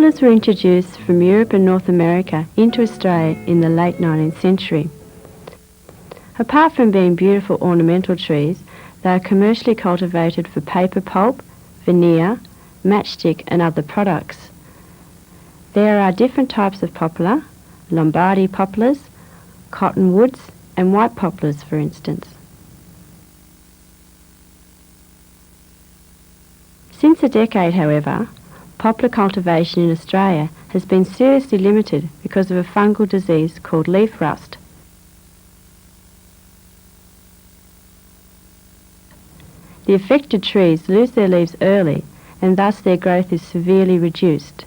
Poplars were introduced from Europe and North America into Australia in the late 19th century. Apart from being beautiful ornamental trees, they are commercially cultivated for paper pulp, veneer, matchstick and other products. There are different types of poplar, Lombardy poplars, cottonwoods and white poplars for instance. Since a decade, however, poplar cultivation in Australia has been seriously limited because of a fungal disease called leaf rust. The affected trees lose their leaves early and thus their growth is severely reduced.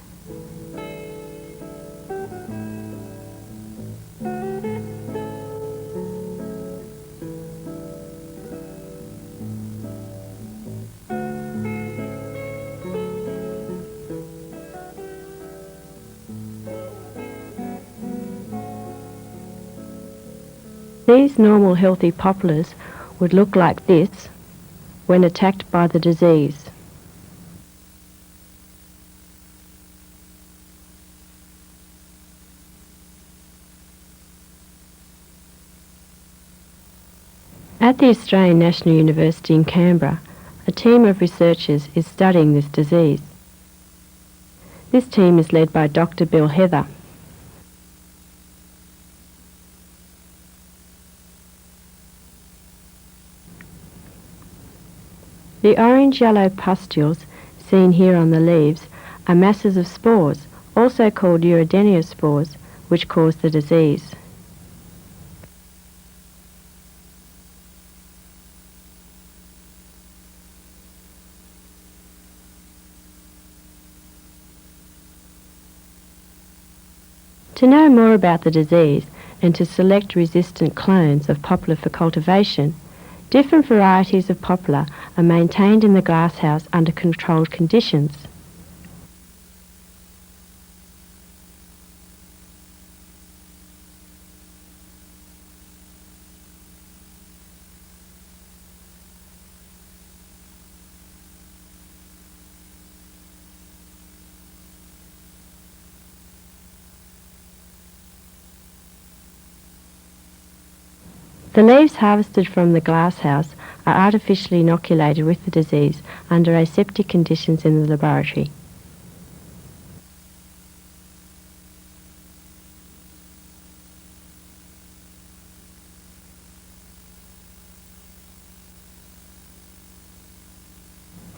These normal healthy poplars would look like this when attacked by the disease. At the Australian National University in Canberra, a team of researchers is studying this disease. This team is led by Dr. Bill Heather. The orange-yellow pustules seen here on the leaves are masses of spores, also called uridenia spores, which cause the disease. To know more about the disease and to select resistant clones of poplar for cultivation, different varieties of poplar are maintained in the glasshouse under controlled conditions. The leaves harvested from the glasshouse are artificially inoculated with the disease under aseptic conditions in the laboratory.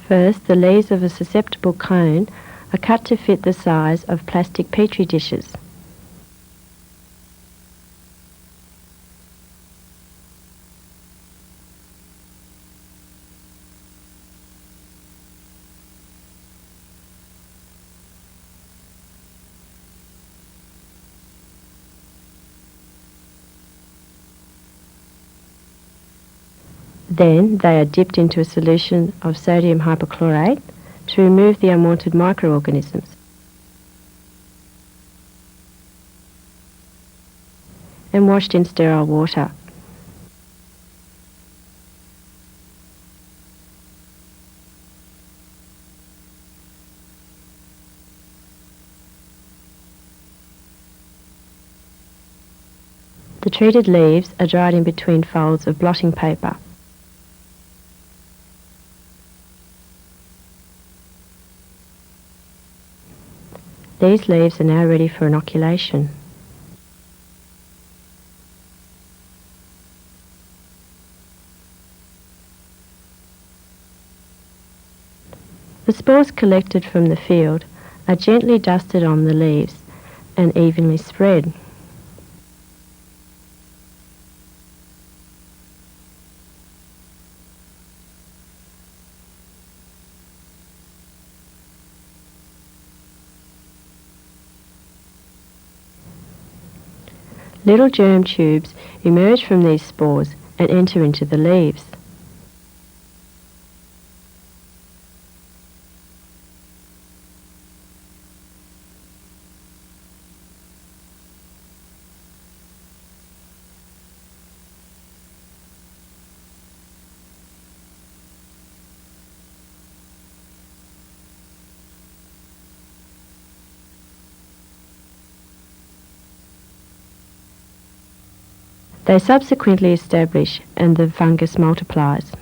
First, the leaves of a susceptible cone are cut to fit the size of plastic petri dishes. Then they are dipped into a solution of sodium hypochlorite to remove the unwanted microorganisms. And washed in sterile water. The treated leaves are dried in between folds of blotting paper. These leaves are now ready for inoculation. The spores collected from the field are gently dusted on the leaves and evenly spread. Little germ tubes emerge from these spores and enter into the leaves. They subsequently establish and the fungus multiplies.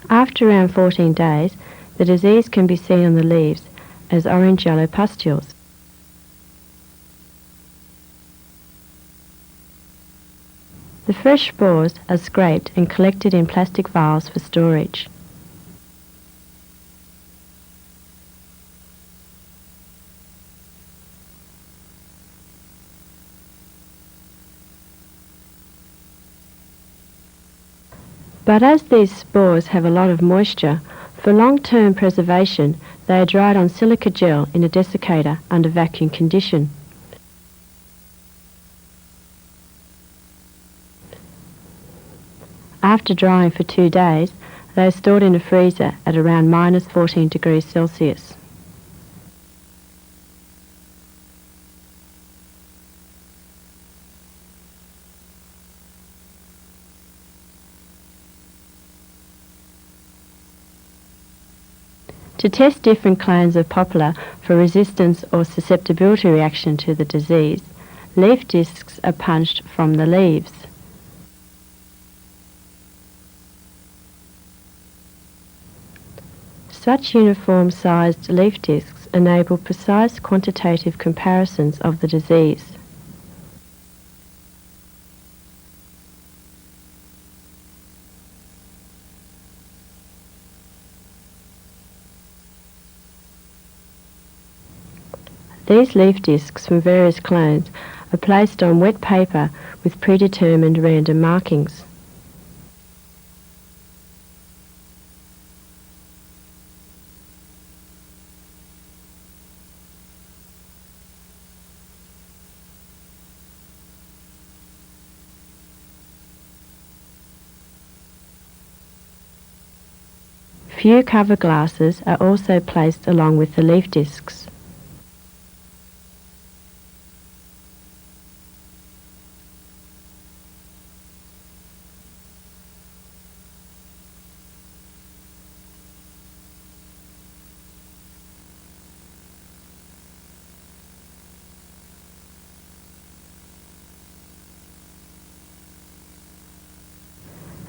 After around 14 days, the disease can be seen on the leaves as orange-yellow pustules. The fresh spores are scraped and collected in plastic vials for storage. But as these spores have a lot of moisture, for long-term preservation they are dried on silica gel in a desiccator under vacuum condition. After drying for 2 days, they are stored in a freezer at around minus 14 degrees Celsius. To test different clones of poplar for resistance or susceptibility reaction to the disease, leaf discs are punched from the leaves. Such uniform-sized leaf discs enable precise quantitative comparisons of the disease. These leaf discs from various clones are placed on wet paper with predetermined random markings. Few cover glasses are also placed along with the leaf discs.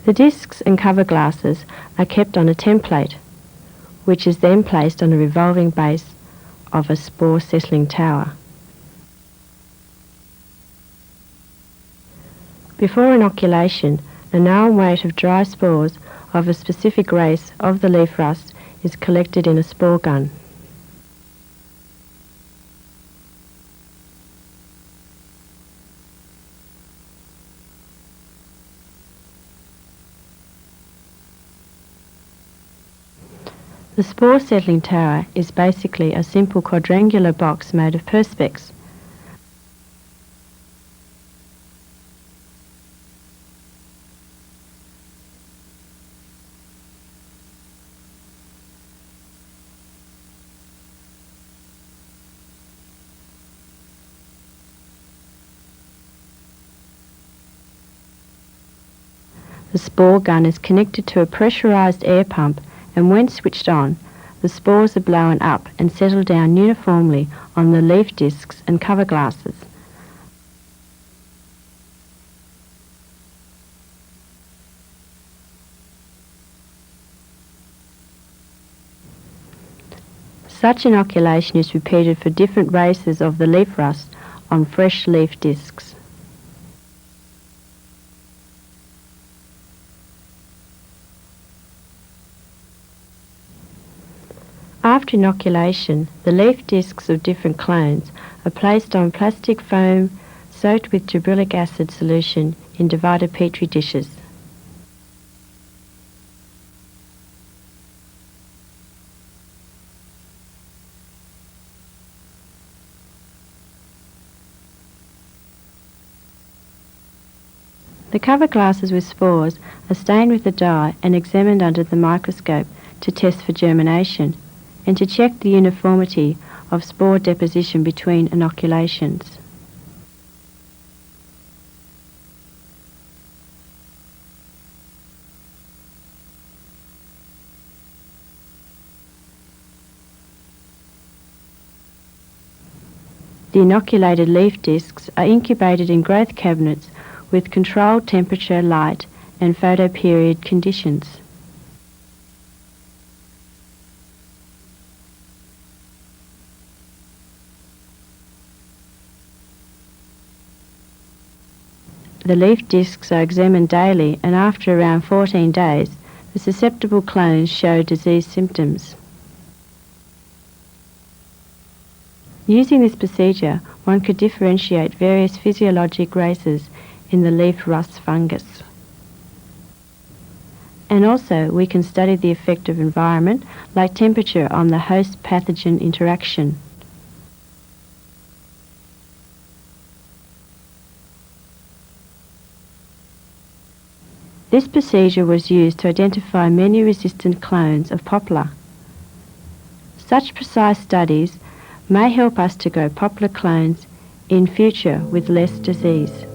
The discs and cover glasses are kept on a template, which is then placed on a revolving base of a spore settling tower. Before inoculation, a known weight of dry spores of a specific race of the leaf rust is collected in a spore gun. The spore settling tower is basically a simple quadrangular box made of perspex. The spore gun is connected to a pressurized air pump, and when switched on, the spores are blown up and settle down uniformly on the leaf discs and cover glasses. Such inoculation is repeated for different races of the leaf rust on fresh leaf discs. After inoculation, the leaf discs of different clones are placed on plastic foam soaked with gibberellic acid solution in divided petri dishes. The cover glasses with spores are stained with the dye and examined under the microscope to test for germination and to check the uniformity of spore deposition between inoculations. The inoculated leaf discs are incubated in growth cabinets with controlled temperature, light and photoperiod conditions. The leaf discs are examined daily, and after around 14 days, the susceptible clones show disease symptoms. Using this procedure, one could differentiate various physiologic races in the leaf rust fungus. And also, we can study the effect of environment, like temperature, on the host-pathogen interaction. This procedure was used to identify many resistant clones of poplar. Such precise studies may help us to grow poplar clones in future with less disease.